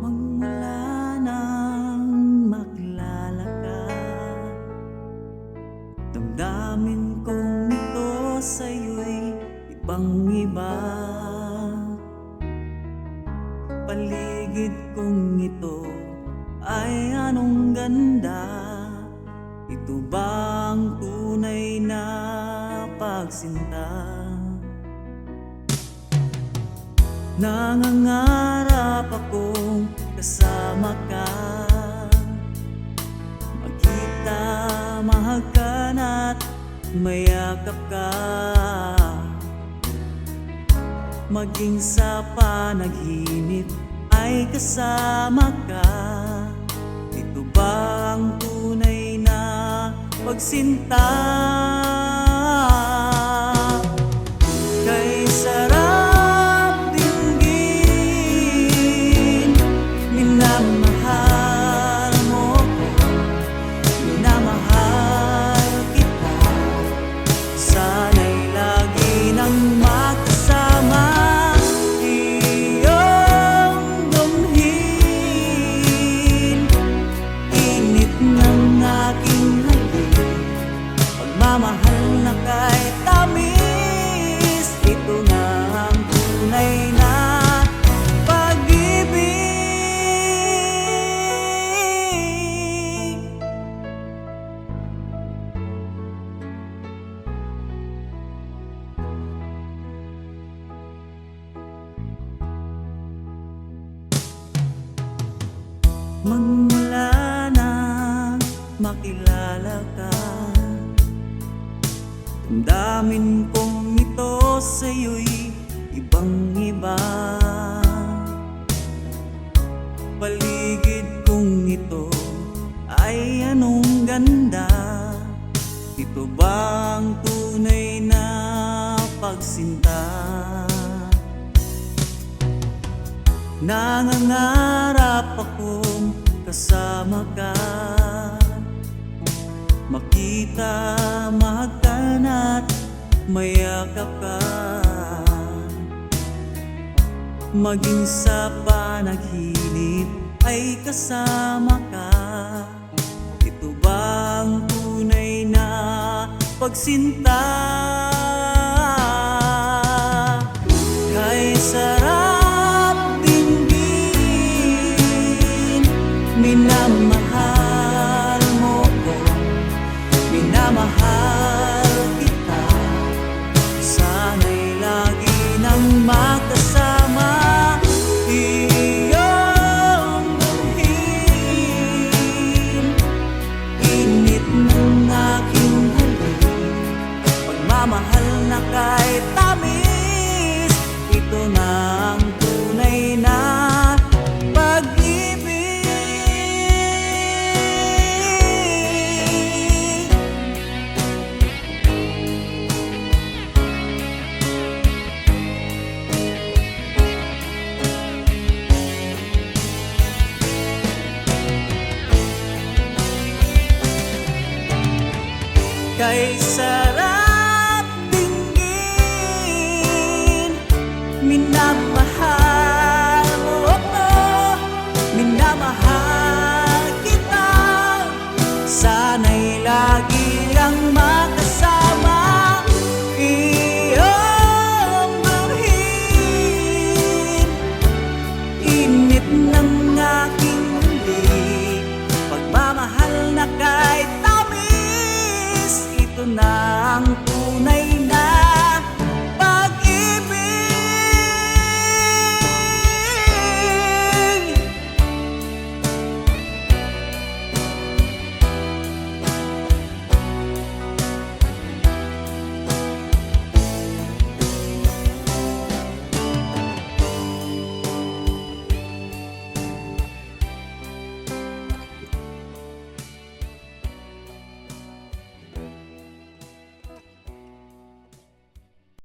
Magmula nang makilala ka, damdamin kong ito sa'yo'y ibang-iba. Paligid kong ito ay anong ganda. Ito bang tunay na pagsinta? Nangangarap akong kasama ka, magkita, mahagan at mayakap ka, maging sa panaginip ay kasama ka. Ito ba ang tunay na pagsinta? Kay sarap dinggin, minamahal mo ko, minamahal kita. Sana'y lagi nang magkasama, iyong dumhin, init ng aking halik, pagmamahal na kahit tamis. Ito na ang tunay na pag-ibig. Magmula nang makilala ka, damdamin kong ito sa'yo'y ibang-iba. Paligid kong ito ay anong ganda. Ito bang tunay na pagsinta? Nangangarap akong kasama ka, makita, mahagan at mayakap ka, maging sa panaginip ay kasama ka. Ito ba ang tunay na pagsinta?